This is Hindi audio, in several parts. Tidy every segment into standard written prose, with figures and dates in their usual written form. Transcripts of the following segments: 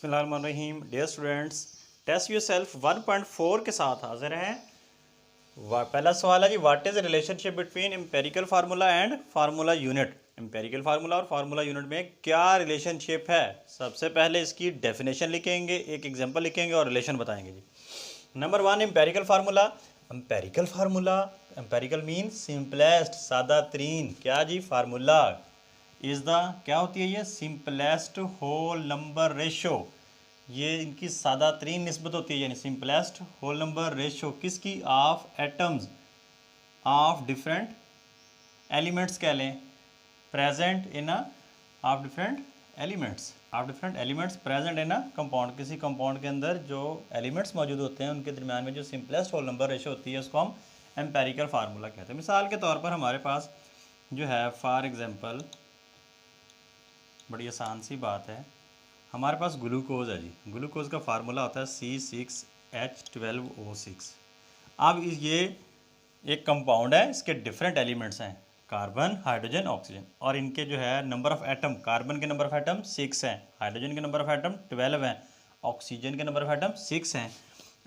बिस्मिल्लाहिर्रहमानिर्रहीम। डियर स्टूडेंट्स, टेस्ट योरसेल्फ 1.4 के साथ हाजिर हैं। पहला सवाल है जी, what is relationship between empirical formula and formula unit. Empirical formula और फार्मूला यूनिट में क्या रिलेशनशिप है। सबसे पहले इसकी डेफिनेशन लिखेंगे, एक एग्जांपल लिखेंगे और रिलेशन बताएंगे जी। Number 1, empirical formula. Empirical formula, empirical mean simplest, सादा तरीन। क्या जी, फार्मूला इज़ द, क्या होती है ये, सिंपलेस्ट होल नंबर रेशो। ये इनकी सादा तरीन निस्बत होती है, यानी सिंपलेस्ट होल नंबर रेशो किसकी, of atoms of different elements कह लें, present in a, of different elements present in a compound. किसी कंपाउंड के अंदर जो एलिमेंट्स मौजूद होते हैं उनके दरमियान में जो सिंपलेस्ट होल नंबर रेशो होती है उसको हम एम्पेरिकल फार्मूला कहते हैं। मिसाल के तौर पर हमारे पास जो है, फॉर एग्जांपल, बड़ी आसान सी बात है, हमारे पास ग्लूकोज है जी। ग्लूकोज का फार्मूला होता है C6H12O6। अब ये एक कंपाउंड है, इसके डिफरेंट एलिमेंट्स हैं, कार्बन, हाइड्रोजन, ऑक्सीजन, और इनके जो है नंबर ऑफ एटम, कार्बन के नंबर ऑफ एटम 6 हैं, हाइड्रोजन के नंबर ऑफ एटम 12 हैं, ऑक्सीजन के नंबर ऑफ एटम 6 हैं।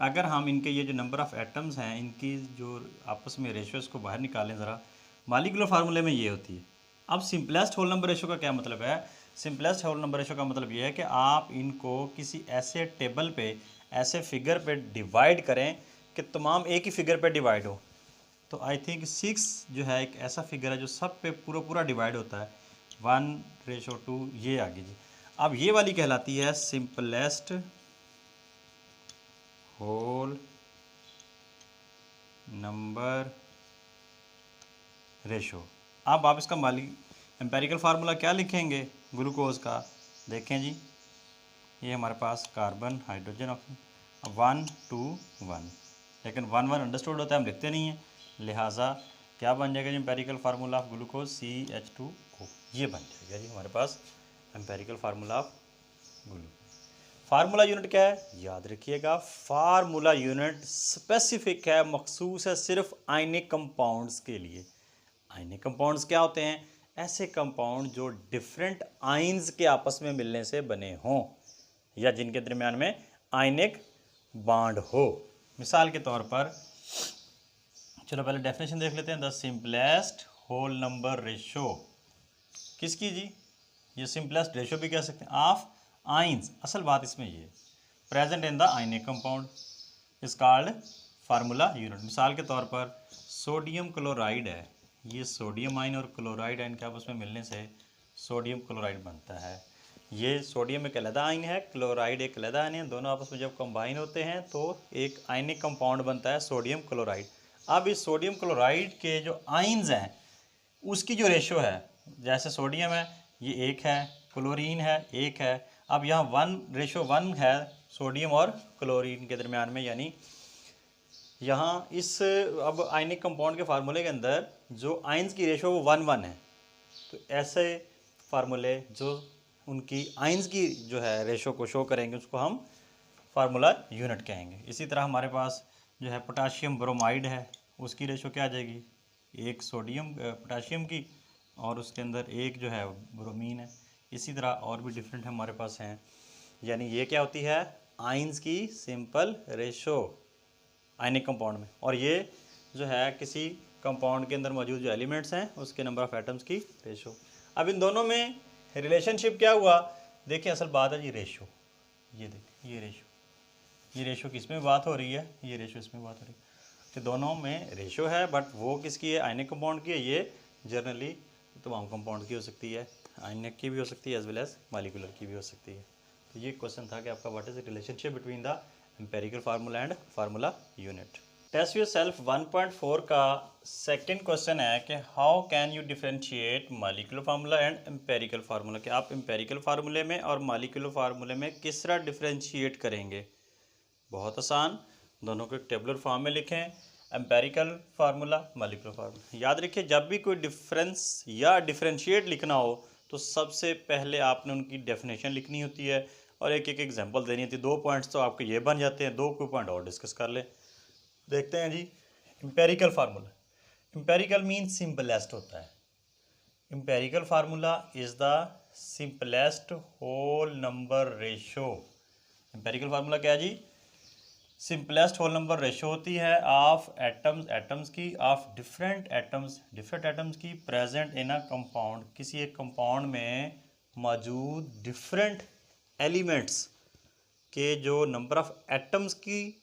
अगर हम इनके ये जो नंबर ऑफ एटम्स हैं, इनकी जो आपस में रेशो, इसको बाहर निकालें ज़रा, मॉलिक्यूलर फार्मूले में ये होती है। अब सिंपलेस्ट होल नंबर रेशो का क्या मतलब है। सिंपलेस्ट होल नंबर रेशो का मतलब ये है कि आप इनको किसी ऐसे टेबल पे, ऐसे फिगर पे डिवाइड करें कि तमाम एक ही फिगर पे डिवाइड हो। तो आई थिंक 6 जो है एक ऐसा फिगर है जो सब पे पूरा पूरा डिवाइड होता है, 1:2, ये आगे जी। अब ये वाली कहलाती है सिंपलेस्ट होल नंबर रेशो। अब आप इसका एम्पेरिकल फार्मूला क्या लिखेंगे ग्लूकोज का, देखें जी, ये हमारे पास कार्बन, हाइड्रोजन, ऑक्सीजन, 1 2 1, लेकिन 1 1 अंडरस्टूड होता है, हम लिखते नहीं हैं, लिहाजा क्या बन जाएगा जी empirical formula of glucose, CH2O, ये बन जाएगा जी हमारे पास empirical formula of glucose. Formula unit क्या है, याद रखिएगा, फार्मूला यूनिट स्पेसिफिक है, मखसूस है सिर्फ आयनिक कंपाउंड्स के लिए। आयनिक कंपाउंड्स क्या होते हैं, ऐसे कंपाउंड जो डिफरेंट आइंस के आपस में मिलने से बने हों या जिनके दरमियान में आयनिक बॉन्ड हो। मिसाल के तौर पर, चलो पहले डेफिनेशन देख लेते हैं। The simplest whole number ratio किसकी जी, ये सिंपलेस्ट रेशो भी कह सकते हैं, ऑफ आइंस। असल बात इसमें ये present in the ionic compound is called formula unit. मिसाल के तौर पर सोडियम क्लोराइड है, ये सोडियम आयन और क्लोराइड आयन के आपस में मिलने से सोडियम क्लोराइड बनता है। ये सोडियम एक अलग आयन है, क्लोराइड एक अलग आयन है, दोनों आपस में जब कंबाइन होते हैं तो एक आयनिक कंपाउंड बनता है सोडियम क्लोराइड। अब इस सोडियम क्लोराइड के जो आयन्स हैं उसकी जो रेशो है, जैसे सोडियम है ये 1 है, क्लोरीन है 1 है, अब यहाँ 1:1 है सोडियम और क्लोरीन के दरमियान में, यानी यहाँ इस अब आयनिक कंपाउंड के फार्मूले के अंदर जो आयंस की रेशो वो 1:1 है। तो ऐसे फार्मूले जो उनकी आयंस की जो है रेशो को शो करेंगे उसको हम फार्मूला यूनिट कहेंगे। इसी तरह हमारे पास जो है पोटाशियम ब्रोमाइड है, उसकी रेशो क्या आ जाएगी, 1 सोडियम पोटाशियम की और उसके अंदर 1 जो है ब्रोमीन है। इसी तरह और भी डिफरेंट हमारे पास हैं, यानी ये क्या होती है, आयंस की सिंपल रेशो आयनिक कंपाउंड में, और ये जो है किसी कंपाउंड के अंदर मौजूद जो एलिमेंट्स हैं उसके नंबर ऑफ एटम्स की रेशो। अब इन दोनों में रिलेशनशिप क्या हुआ, देखिए असल बात है जी रेशो। ये देखिए ये रेशो किस में बात हो रही है, ये रेशो इसमें बात हो रही है, तो दोनों में रेशो है, बट वो किसकी है, आयनिक कंपाउंड की है। ये जनरली तमाम कंपाउंड की हो सकती है, आयनिक की भी हो सकती है एज वेल एज मॉलिक्यूलर की भी हो सकती है। तो ये क्वेश्चन था कि आपका what is the relationship between the empirical formula and formula unit. Test yourself 1.4 का सेकंड क्वेश्चन है कि how can you differentiate molecular formula and empirical formula, कि आप एम्पेरिकल फार्मूले में और मॉलिक्यूलर फार्मूले में किस तरह डिफरेंशिएट करेंगे। बहुत आसान, दोनों को एक टेबुलर फॉर्म में लिखें, एम्पेरिकल फार्मूला, मॉलिक्यूलर फार्मूला। याद रखिए जब भी कोई डिफरेंस या डिफरेंशिएट लिखना हो तो सबसे पहले आपने उनकी डेफिनेशन लिखनी होती है और एक एक एग्जांपल देनी होती है। 2 पॉइंट्स तो आपके ये बन जाते हैं, 2 कोई पॉइंट और डिस्कस कर लें। देखते हैं जी empirical formula. Empirical mean simplest होता है। Empirical formula is the simplest whole number ratio empirical formula क्या है जी? सिंपलेस्ट होल नंबर रेशो होती है ऑफ एटम्स की, ऑफ डिफरेंट एटम्स की प्रेजेंट इन अ कंपाउंड, किसी एक कंपाउंड में मौजूद डिफरेंट एलिमेंट्स के जो नंबर ऑफ एटम्स की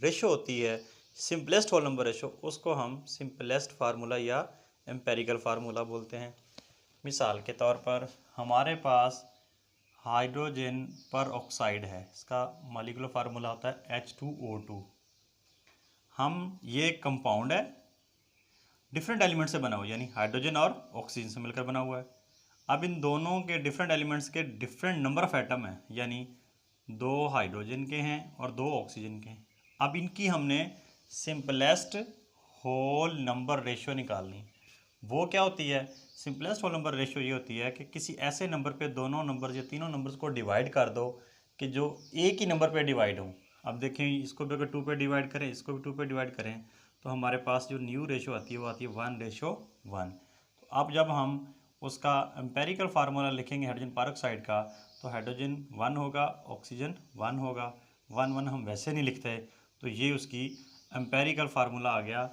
रेशो होती है, सिंपलेस्ट होल नंबर रेशो, उसको हम सिंपलेस्ट फार्मूला या एम्पेरिकल फार्मूला बोलते हैं। मिसाल के तौर पर हमारे पास हाइड्रोजन पर ऑक्साइड है, इसका मॉलिक्यूलर फार्मूला होता है H2O2। ये कंपाउंड है, डिफरेंट एलिमेंट से बना हुआ, यानी हाइड्रोजन और ऑक्सीजन से मिलकर बना हुआ है। अब इन दोनों के डिफरेंट एलिमेंट्स के डिफरेंट नंबर ऑफ एटम हैं, यानी 2 हाइड्रोजन के हैं और 2 ऑक्सीजन के हैं। अब इनकी हमने सिंपलेस्ट होल नंबर रेशियो निकालनी। वो क्या होती है? सिंपलेस्ट होल नंबर रेशियो ये होती है कि किसी ऐसे नंबर पे दोनों नंबर या तीनों नंबर्स को डिवाइड कर दो कि जो एक ही नंबर पे डिवाइड हो। अब देखें, इसको भी अगर 2 पे डिवाइड करें, इसको भी 2 पे डिवाइड करें, तो हमारे पास जो न्यू रेशियो आती है वो आती है 1:1। तो अब जब हम उसका एम्पेरिकल फार्मूला लिखेंगे हाइड्रोजन पेरोक्साइड का, तो हाइड्रोजन 1 होगा, ऑक्सीजन 1 होगा। 1 हम वैसे नहीं लिखते, तो ये उसकी एम्पेरिकल फार्मूला आ गया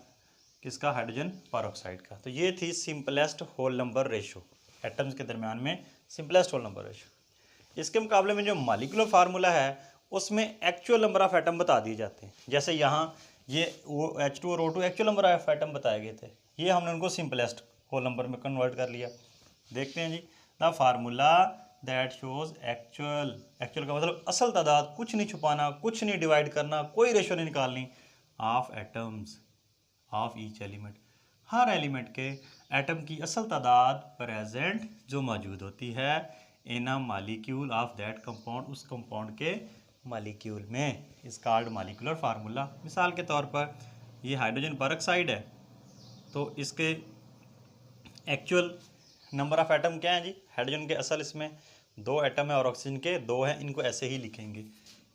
किसका? हाइड्रोजन पेरोक्साइड का। तो ये थी simplest whole number ratio, atoms के दरमियान में सिंपलेस्ट होल नंबर रेशो। इसके मुकाबले में जो मॉलिक्यूलर फार्मूला है उसमें एक्चुअल नंबर ऑफ एटम बता दिए जाते हैं। जैसे यहाँ ये H2 और O2 actual number of atom बताए गए थे, ये हमने उनको सिंपलेस्ट होल नंबर में कन्वर्ट कर लिया। देखते हैं जी, the formula that shows actual का मतलब असल तादाद, कुछ नहीं छुपाना, कुछ नहीं डिवाइड करना, कोई रेशो नहीं निकालनी, of atoms of each element, हर एलिमेंट के एटम की असल तादाद प्रेजेंट जो मौजूद होती है in a molecule of that compound, उस कंपाउंड के मॉलिक्यूल में, इस कॉल्ड मॉलिक्यूलर फार्मूला। मिसाल के तौर पर ये हाइड्रोजन पेरोक्साइड है, तो इसके एक्चुअल नंबर ऑफ एटम क्या है जी? हाइड्रोजन के असल इसमें 2 एटम है और ऑक्सीजन के 2 हैं, इनको ऐसे ही लिखेंगे।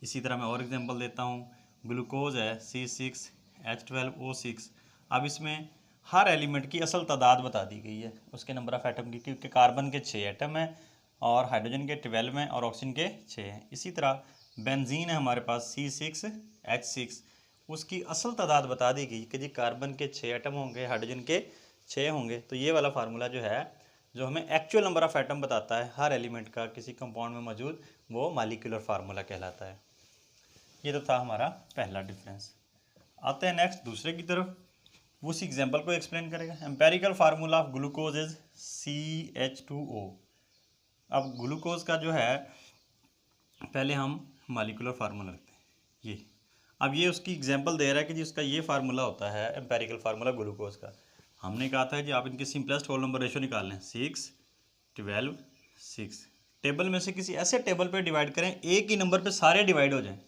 इसी तरह मैं और एग्जांपल देता हूँ, ग्लूकोज है C6H12O6। अब इसमें हर एलिमेंट की असल तादाद बता दी गई है उसके नंबर ऑफ एटम की, क्योंकि कार्बन के 6 एटम हैं और हाइड्रोजन के 12 हैं और ऑक्सीजन के 6 हैं। इसी तरह बेंजीन है हमारे पास C6H6, उसकी असल तादाद बता दी गई कि जी कार्बन के 6 एटम होंगे, हाइड्रोजन के 6 होंगे। तो ये वाला फार्मूला जो है, जो हमें एक्चुअल नंबर ऑफ एटम बताता है हर एलिमेंट का किसी कंपाउंड में मौजूद, वो मॉलिक्यूलर फार्मूला कहलाता है। ये तो था हमारा पहला डिफरेंस। आते हैं नेक्स्ट दूसरे की तरफ, वो उसी एग्जांपल को एक्सप्लेन करेगा। Empirical formula of glucose is CH2O। अब ग्लूकोज का जो है, पहले हम मॉलिक्यूलर फार्मूला रखते हैं ये। अब ये उसकी एग्जांपल दे रहा है कि जी उसका ये फार्मूला होता है एम्पेरिकल फार्मूला ग्लूकोज का। हमने कहा था जी आप इनके सिंपलेस्ट होल नंबर रेशो निकाल लें, 6, 12, 6। टेबल में से किसी ऐसे टेबल पे डिवाइड करें एक ही नंबर पे सारे डिवाइड हो जाएं।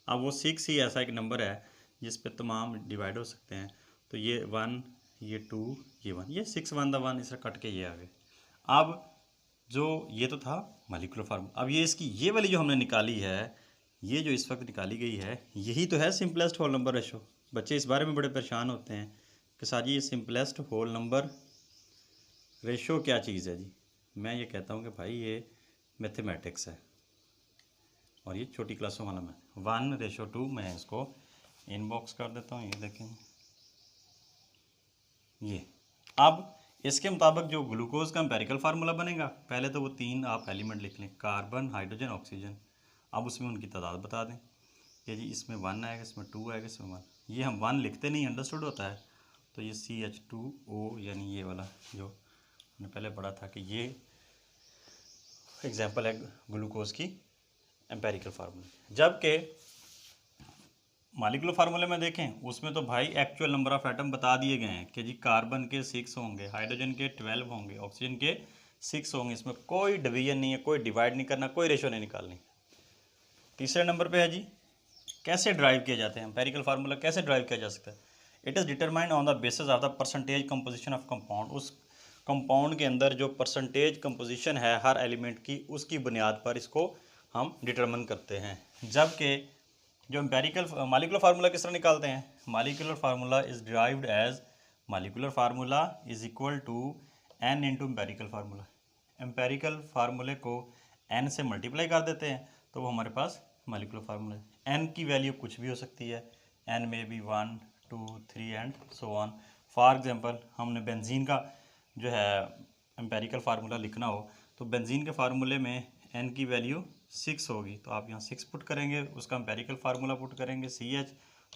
अब वो 6 ही ऐसा एक नंबर है जिस पे तमाम डिवाइड हो सकते हैं। तो ये 1, ये 2, ये 1, ये 6 1 द 1, इससे कट के ये आ गए। अब जो ये तो था मॉलिक्यूलर फार्मूला। अब ये इसकी ये वाली जो हमने निकाली है, ये जो इस वक्त निकाली गई है, यही तो है सिंपलेस्ट होल नंबर रेशो। बच्चे इस बारे में बड़े परेशान होते हैं कि सर जी ये सिंपलेस्ट होल नंबर रेशो क्या चीज़ है जी? मैं ये कहता हूँ कि भाई ये मैथमेटिक्स है और ये छोटी क्लासों वाला में 1:2। मैं इसको इनबॉक्स कर देता हूँ, ये देखें ये। अब इसके मुताबिक जो ग्लूकोज का एम्पेरिकल फार्मूला बनेगा, पहले तो वो 3 आप एलिमेंट लिख लें, कार्बन, हाइड्रोजन, ऑक्सीजन। अब उसमें उनकी तादाद बता दें कि जी इसमें 1 आएगा, इसमें 2 आएगा, इसमें 1। ये हम 1 लिखते नहीं, अंडरस्टूड होता है। तो ये CH2O, यानी ये वाला जो हमने पहले पढ़ा था कि ये एग्जाम्पल है ग्लूकोज की एम्पेरिकल फार्मूला। जबकि मॉलिक्यूलर फार्मूले में देखें, उसमें तो भाई एक्चुअल नंबर ऑफ एटम बता दिए गए हैं कि जी कार्बन के 6 होंगे, हाइड्रोजन के 12 होंगे, ऑक्सीजन के 6 होंगे। इसमें कोई डिवीजन नहीं है, कोई डिवाइड नहीं करना, कोई रेशो नहीं निकालनी। तीसरे नंबर पे है जी कैसे ड्राइव किए जाते हैं एम्पेरिकल फार्मूला, कैसे ड्राइव किया जा सकता है? It is determined on the basis of the percentage composition of compound. उस कंपाउंड के अंदर जो परसेंटेज कंपोजिशन है हर एलिमेंट की, उसकी बुनियाद पर इसको हम डिटरमिन करते हैं। जबकि जो एम्पेरिकल मॉलिक्यूलर फार्मूला किस तरह निकालते हैं? Molecular formula is derived as, molecular formula is equal to n into empirical formula. Empirical फार्मूले को n से मल्टीप्लाई कर देते हैं तो वो हमारे पास मालिकुलर फार्मूला। एन की वैल्यू कुछ भी हो सकती है, एन में भी 1 2 3 and so on. For example हमने बेंजीन का जो है एम्पेरिकल फार्मूला लिखना हो तो बेंजीन के फार्मूले में एन की वैल्यू 6 होगी, तो आप यहाँ 6 पुट करेंगे, उसका एम्पेरिकल फार्मूला पुट करेंगे CH,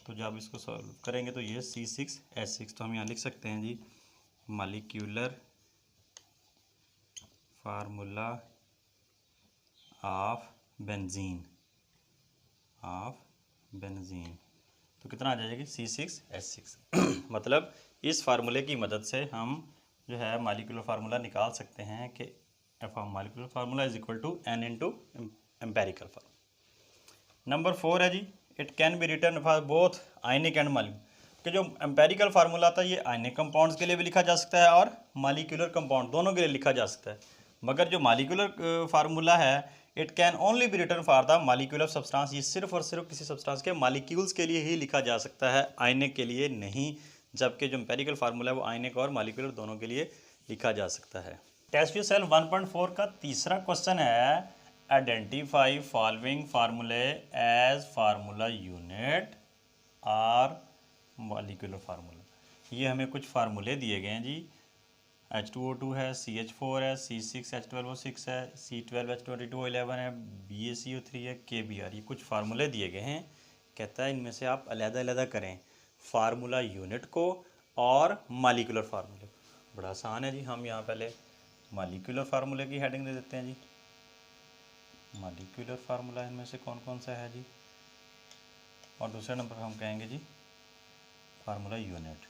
तो जब इसको सॉल्व करेंगे तो ये C6H6। तो हम यहाँ लिख सकते हैं जी मालिक्यूलर फार्मूला ऑफ बेंजीन तो कितना आ जाएगा C6H6 मतलब इस फार्मूले की मदद से हम जो है मालिकुलर फार्मूला निकाल सकते हैं कि F molecular formula is equal to N into empirical formula. Number 4 है जी, it can be written for both ionic and molecular, कि जो एम्पेरिकल फार्मूला था ये आयनिक कंपाउंड्स के लिए भी लिखा जा सकता है और मालिकुलर कंपाउंड दोनों के लिए लिखा जा सकता है, मगर जो मालिकुलर फार्मूला है it can only be written for the molecular substance, ये सिर्फ और सिर्फ किसी सब्सटेंस के मालिक्यूल्स के लिए ही लिखा जा सकता है, आयनिक के लिए नहीं, जबकि जो एम्पेरिकल फार्मूला है वो आयनिक और मालिकुलर दोनों के लिए लिखा जा सकता है। टेस्ट योरसेल्फ 1.4 का तीसरा क्वेश्चन है आइडेंटिफाई फॉलोइंग फार्मूले एज फार्मूला यूनिट और मालिकुलर फार्मूला। ये हमें कुछ फार्मूले दिए गए हैं जी, H2O2 है, CH4 है, C6H12O6 है, C12H22O11 है, BaCO3 है, KBr, ये कुछ फार्मूले दिए गए हैं। कहता है इनमें से आप अलग-अलग करें फार्मूला यूनिट को और मालिकुलर फार्मूले को। बड़ा आसान है जी, हम यहाँ पहले मालिकुलर फार्मूले की हेडिंग दे देते हैं जी। मालिकुलर फार्मूला इनमें से कौन कौन सा है जी, और दूसरे नंबर पर हम कहेंगे जी फार्मूला यूनिट।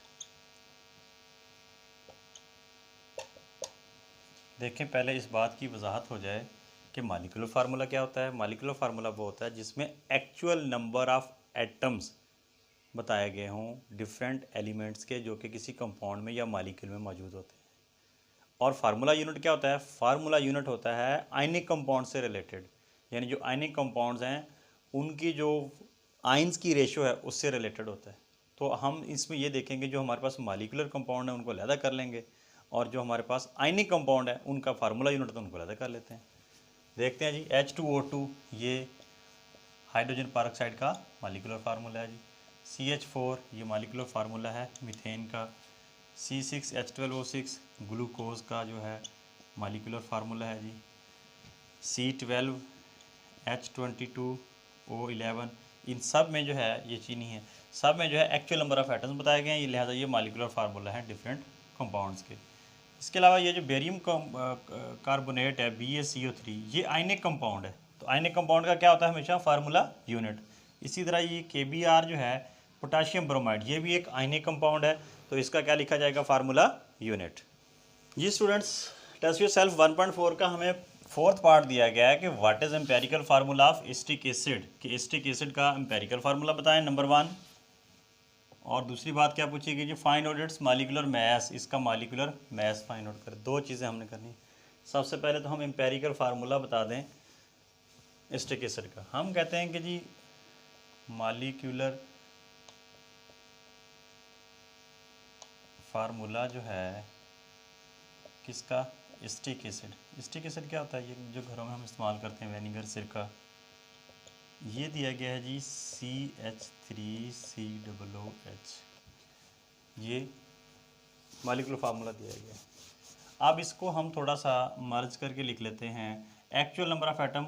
देखें पहले इस बात की वजाहत हो जाए कि मालिकुलर फार्मूला क्या होता है। मालिकुलर फार्मूला वो होता है जिसमें एक्चुअल नंबर ऑफ एटम्स बताए गए हों डिफरेंट एलिमेंट्स के, जो कि किसी कंपाउंड में या मालिक्यूल में मौजूद होते हैं। और फार्मूला यूनिट क्या होता है, फार्मूला यूनिट होता है आयनिक कंपाउंड से रिलेटेड, यानी जो आयनिक कंपाउंड्स हैं उनकी जो आयंस की रेशो है उससे रिलेटेड होता है। तो हम इसमें ये देखेंगे जो हमारे पास मालिकुलर कंपाउंड है उनको अलग कर लेंगे, और जो हमारे पास आयनिक कंपाउंड है उनका फार्मूला यूनिट तो उनको अलग कर लेते हैं। देखते हैं जी, H2O2 ये हाइड्रोजन परऑक्साइड का मालिकुलर फार्मूला है जी। CH4 ये मालिकुलर फार्मूला है मीथेन का। C6H12O6 ग्लूकोज का जो है मालिकुलर फार्मूला है जी। C12H22O11 इन सब में जो है ये चीनी है, सब में जो है एक्चुअल नंबर ऑफ एटम्स बताए गए हैं, ये लिहाजा ये मालिकुलर फार्मूला है डिफरेंट कंपाउंड्स के। इसके अलावा ये जो बेरियम कार्बोनेट है BaCO3 ये आयनिक कंपाउंड है, तो आयनिक कंपाउंड का क्या होता है हमेशा फार्मूला यूनिट। इसी तरह ये KBr जो है पोटाशियम ब्रोमाइड, ये भी एक आयनिक कंपाउंड है, तो इसका क्या लिखा जाएगा फार्मूला यूनिट। जी स्टूडेंट्स, टेस्ट योरसेल्फ 1.4 का हमें फोर्थ पार्ट दिया गया है कि what is empirical formula of acetic acid, कि एसिटिक एसिड का एम्पेरिकल फार्मूला बताएं नंबर 1। और दूसरी बात क्या पूछी गई जी, find out its molecular mass, इसका मालिकुलर मैस फाइंड आउट करें। दो चीज़ें हमने करनी। सबसे पहले तो हम एम्पेरिकल फार्मूला बता दें एसिटिक एसिड का। हम कहते हैं कि जी मालिकुलर फार्मूला जो है किसका, एसिटिक एसिड। एसिटिक एसिड क्या होता है, ये जो घरों में हम इस्तेमाल करते हैं विनेगर सिरका, ये दिया गया है जी CH3COOH, ये मालिकुलर फार्मूला दिया गया है। अब इसको हम थोड़ा सा मर्ज करके लिख लेते हैं, एक्चुअल नंबर ऑफ एटम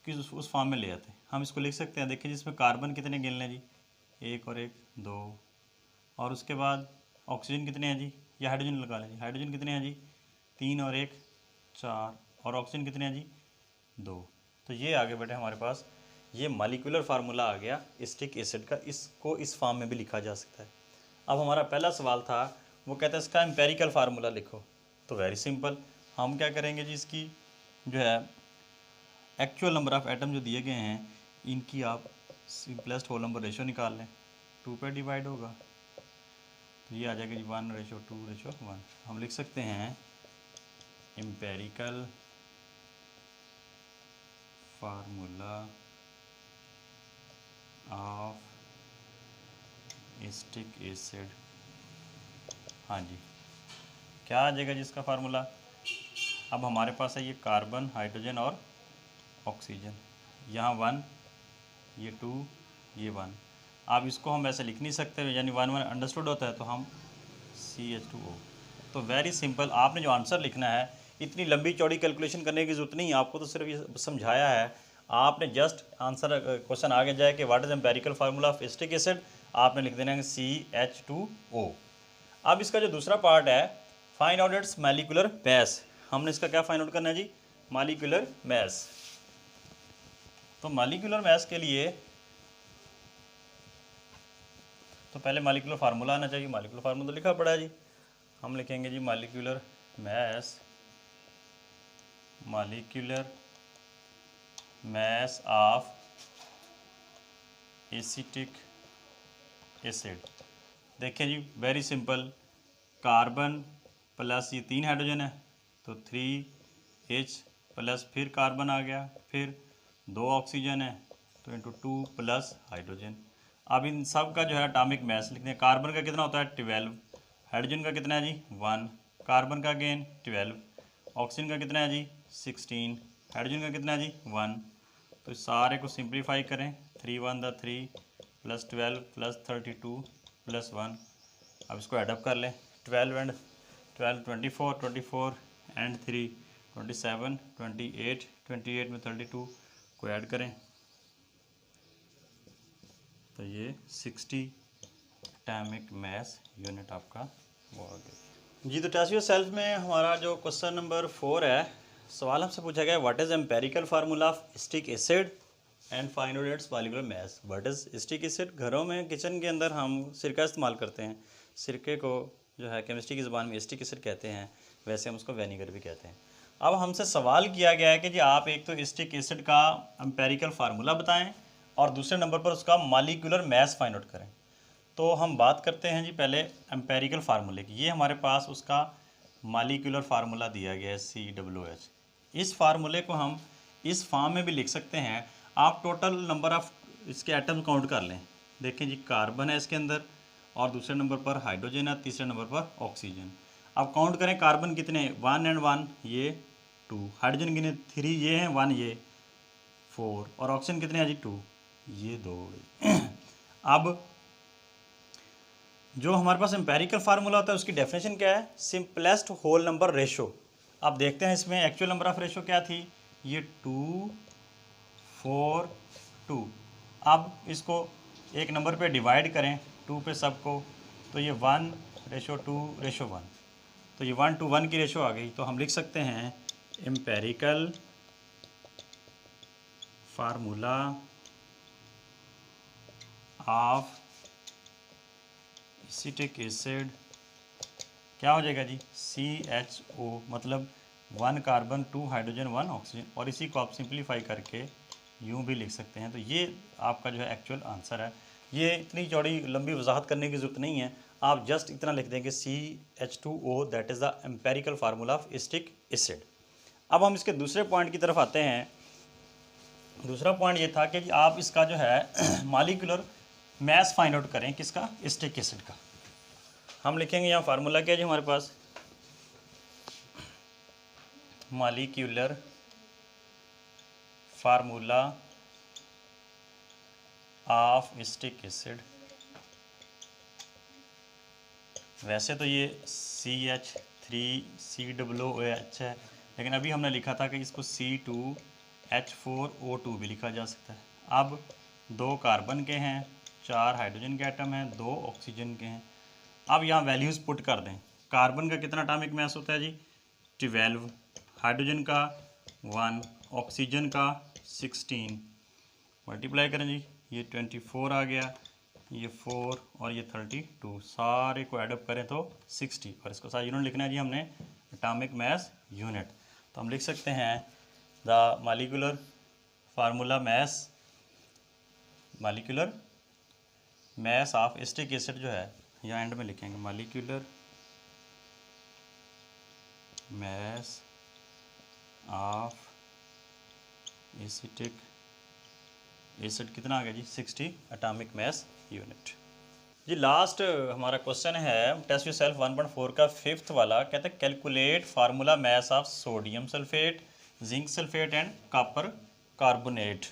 की उस फॉर्म में ले आते हैं। हम इसको लिख सकते हैं, देखिए जिसमें कार्बन कितने गिन लें जी, 1 और 1 2, और उसके बाद ऑक्सीजन कितने हैं जी, या हाइड्रोजन लगा लें जी, हाइड्रोजन कितने हैं जी 3 और 1 4, और ऑक्सीजन कितने हैं जी 2। तो ये आगे बैठे हमारे पास ये मालिकुलर फार्मूला आ गया एसिटिक एसिड का, इसको इस फॉर्म में भी लिखा जा सकता है। अब हमारा पहला सवाल था वो कहता है इसका एम्पेरिकल फार्मूला लिखो, तो वेरी सिंपल, हम क्या करेंगे जी इसकी जो है एक्चुअल नंबर ऑफ एटम जो दिए गए हैं इनकी आप सिंपलेस्ट होल नंबर रेशो निकाल लें, 2 पे डिवाइड होगा तो ये आ जाएगा जी 1:2:1। हम लिख सकते हैं empirical formula of acetic acid. हाँ जी, क्या आ जाएगा जिसका फार्मूला। अब हमारे पास है ये कार्बन हाइड्रोजन और ऑक्सीजन, यहाँ 1 ये 2, ये 1। अब इसको हम ऐसे लिख नहीं सकते, यानी 1 1 अंडरस्टूड होता है, तो हम CH2O। तो वेरी सिंपल, आपने जो आंसर लिखना है, इतनी लंबी चौड़ी कैलकुलेशन करने की ज़रूरत नहीं है, आपको तो सिर्फ ये समझाया है। आपने जस्ट आंसर, क्वेश्चन आगे जाए कि what is empirical formula of acetic acid, आपने लिख देना है CH2O। अब इसका जो दूसरा पार्ट है, find out it's molecular mass, हमने इसका क्या फाइंड आउट करना है जी, मॉलिक्यूलर मास। तो मॉलिक्यूलर मास के लिए तो पहले मॉलिक्यूलर फार्मूला आना चाहिए। मॉलिक्यूलर फार्मूला लिखा पड़ा है जी, हम लिखेंगे जी molecular mass, molecular mass of acetic acid. देखिए जी, वेरी सिंपल, कार्बन प्लस ये 3 हाइड्रोजन है, तो 3H प्लस फिर कार्बन आ गया, फिर 2 ऑक्सीजन है, तो इंटू 2 प्लस हाइड्रोजन। अब इन सब का जो है एटॉमिक मास लिखते हैं। कार्बन का कितना होता है 12, हाइड्रोजन का कितना है जी 1, कार्बन का अगेन 12, ऑक्सीजन का कितना है जी 16, हाइड्रोजन का कितना है जी 1। तो सारे को सिंप्लीफाई करें, 3 1 द 3 प्लस 12 प्लस 32 प्लस 1। अब इसको एडअप कर लें, 12 एंड 12 24, 24 एंड 3 27, 28, 28 में 32 को ऐड करें तो ये 60 एटॉमिक मास यूनिट आपका वो आ गया जी। तो टेस्ट सेल्फ में हमारा जो क्वेश्चन नंबर 4 है, सवाल हमसे पूछा गया what is empirical formula of acetic acid and find out it's molecular mass. What is acetic acid, घरों में किचन के अंदर हम सिरका इस्तेमाल करते हैं, सिरके को जो है केमिस्ट्री की ज़बान में एसिटिक एसिड कहते हैं, वैसे हम उसको वेनिगर भी कहते हैं। अब हमसे सवाल किया गया है कि जी आप एक तो एसिटिक एसिड का एम्पेरिकल फार्मूला बताएं और दूसरे नंबर पर उसका मॉलिक्यूलर मास फाइंड आउट करें। तो हम बात करते हैं जी पहले एम्पेरिकल फार्मूले की। ये हमारे पास उसका मॉलिक्यूलर फार्मूला दिया गया है COOH। इस फार्मूले को हम इस फॉर्म में भी लिख सकते हैं। आप टोटल नंबर ऑफ इसके एटम काउंट कर लें, देखें जी कार्बन है इसके अंदर, और दूसरे नंबर पर हाइड्रोजन है, तीसरे नंबर पर ऑक्सीजन। अब काउंट करें कार्बन कितने 1 एंड 1 ये 2, हाइड्रोजन कितने 3 ये हैं, 1 ये 4, और ऑक्सीजन कितने हैं जी 2 ये 2। अब जो हमारे पास एम्पेरिकल फार्मूला होता है उसकी डेफिनेशन क्या है, सिंपलेस्ट होल नंबर रेशो। अब देखते हैं इसमें एक्चुअल नंबर ऑफ रेशो क्या थी, ये 2 4 2। अब इसको एक नंबर पे डिवाइड करें 2 पे सबको, तो ये 1:2:1, तो ये 1:1 की रेशो आ गई। तो हम लिख सकते हैं empirical formula of acetic acid क्या हो जाएगा जी CHO, मतलब 1 कार्बन 2 हाइड्रोजन 1 ऑक्सीजन, और इसी को आप सिंप्लीफाई करके यूँ भी लिख सकते हैं। तो ये आपका जो है एक्चुअल आंसर है। ये इतनी चौड़ी लंबी वजाहत करने की ज़रूरत नहीं है, आप जस्ट इतना लिख देंगे CH2O, that is the empirical formula of acetic acid. अब हम इसके दूसरे पॉइंट की तरफ आते हैं। दूसरा पॉइंट ये था कि आप इसका जो है मॉलिक्यूलर मास फाइंड आउट करें, किसका, एसिटिक एसिड का। हम लिखेंगे यहाँ फार्मूला क्या है जी हमारे पास, molecular formula of acetic acid. वैसे तो ये CH3COOH है, लेकिन अभी हमने लिखा था कि इसको C2H4O2 भी लिखा जा सकता है। अब 2 कार्बन के हैं, 4 हाइड्रोजन के एटम हैं, 2 ऑक्सीजन के हैं। अब यहाँ वैल्यूज़ पुट कर दें। कार्बन का कितना एटॉमिक मास होता है जी 12, हाइड्रोजन का 1, ऑक्सीजन का 16, मल्टीप्लाई करें जी, ये 24 आ गया, ये 4 और ये 32, सारे को एडअप करें तो 60, और इसको सारा यूनिट लिखना है जी हमने एटॉमिक मास यूनिट। तो हम लिख सकते हैं the molecular formula mass, molecular mass of acetic acid जो है यहाँ एंड में लिखेंगे molecular mass of acetic acid कितना आ गया जी 60 एटॉमिक मास यूनिट। जी लास्ट हमारा क्वेश्चन है टेस्ट योरसेल्फ 1.4 का 5th वाला, कहते हैं calculate formula mass of sodium sulphate, zinc sulphate and copper carbonate.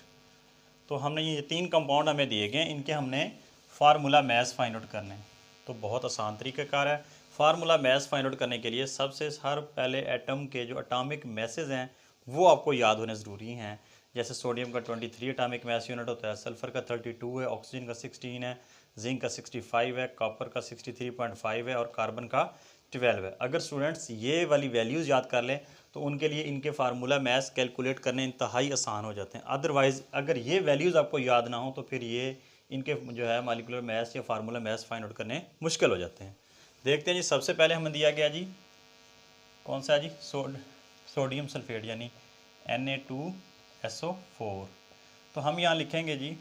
तो हमने ये 3 कंपाउंड हमें दिए गए, इनके हमने फार्मूला मैस फाइंड आउट करने हैं। तो बहुत आसान तरीक़ाकार है। फार्मूला मैस फाइंड आउट करने के लिए सबसे हर पहले एटम के जो एटॉमिक मैसेज हैं वो आपको याद होने ज़रूरी हैं। जैसे सोडियम का 23 एटॉमिक मैस यूनिट होता है, सल्फ़र का 32 है, ऑक्सीजन का 16 है, जिंक का 65 है, कॉपर का 63.5 है और कार्बन का 12 है। अगर स्टूडेंट्स ये वाली वैल्यूज़ याद कर लें तो उनके लिए इनके फार्मूला मैस कैलकुलेट करने इंतहाई आसान हो जाते हैं। अदरवाइज़ अगर ये वैल्यूज़ आपको याद ना हो तो फिर ये इनके जो है मॉलिक्यूलर मैस या फार्मूला मैस फाइंड आउट करने मुश्किल हो जाते हैं। देखते हैं जी, सबसे पहले हमें दिया गया जी कौन सा जी, सोडियम सल्फेट यानी Na2SO4। तो हम यहाँ लिखेंगे जी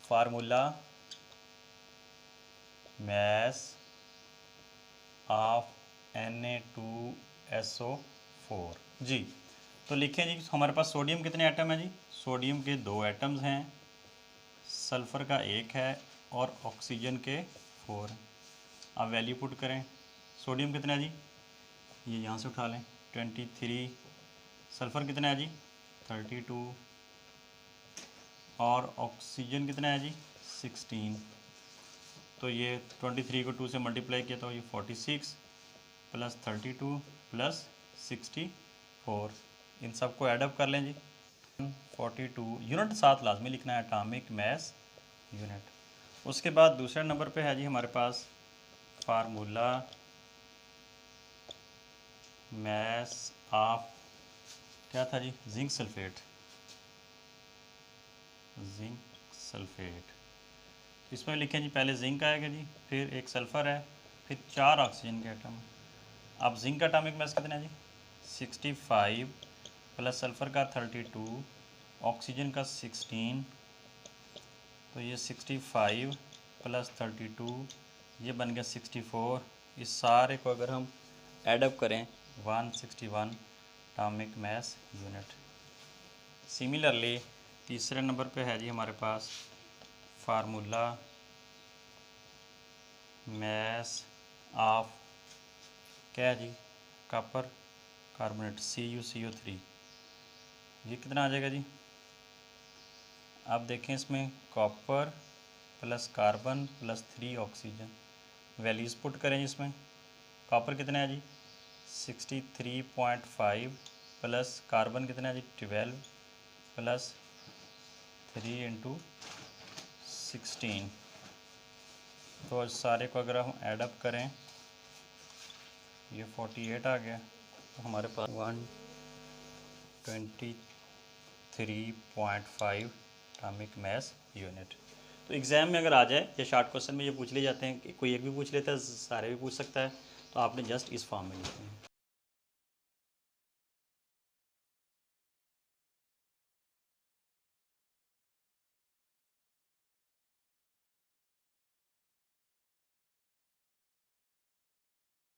फार्मूला मैस ऑफ Na2SO4 जी। तो लिखें जी, हमारे पास सोडियम कितने एटम हैं जी, सोडियम के 2 एटम्स हैं, सल्फ़र का 1 है और ऑक्सीजन के 4 हैं। अब वैल्यू पुट करें, सोडियम कितना है जी, ये यहाँ से उठा लें 23, सल्फ़र कितना है जी 32 और ऑक्सीजन कितना है जी 16। तो ये 23 को 2 से मल्टीप्लाई किया तो ये 46 प्लस 32 प्लस 64, इन सबको ऐडअप कर लें जी। 42 यूनिट साथ लाजमी लिखना है, एटॉमिक मैस यूनिट। उसके बाद दूसरे नंबर पे है जी हमारे पास फार्मूला मैस ऑफ क्या था जी, जिंक सल्फेट। जिंक सल्फेट तो इसमें लिखें जी, पहले जिंक आएगा जी, फिर एक सल्फ़र है, फिर 4 ऑक्सीजन के एटम। अब जिंक का एटॉमिक मास कितना है जी 65 प्लस सल्फ़र का 32, ऑक्सीजन का 16, तो ये 65 प्लस 32 ये बन गया 64। इस सारे को अगर हम ऐडअप करें 161 एटॉमिक मास यूनिट। सिमिलरली तीसरे नंबर पे है जी हमारे पास फार्मूला मैस ऑफ क्या है जी, कॉपर कार्बोनेट CuCO3। ये कितना आ जाएगा जी, आप देखें इसमें copper plus carbon plus 3 oxygen, values put करें इसमें। कॉपर कितना है जी 63.5 प्लस कार्बन कितना है जी 12 प्लस 3 इंटू 16, तो सारे को अगर हम ऐडअप करें ये 48 आ गया। तो हमारे पास 123.5 एटॉमिक मास यूनिट। तो एग्ज़ाम में अगर आ जाए या शॉर्ट क्वेश्चन में ये पूछ ले जाते हैं कि कोई एक भी पूछ लेता है, सारे भी पूछ सकता है, तो आपने जस्ट इस फॉर्म में लिखना है।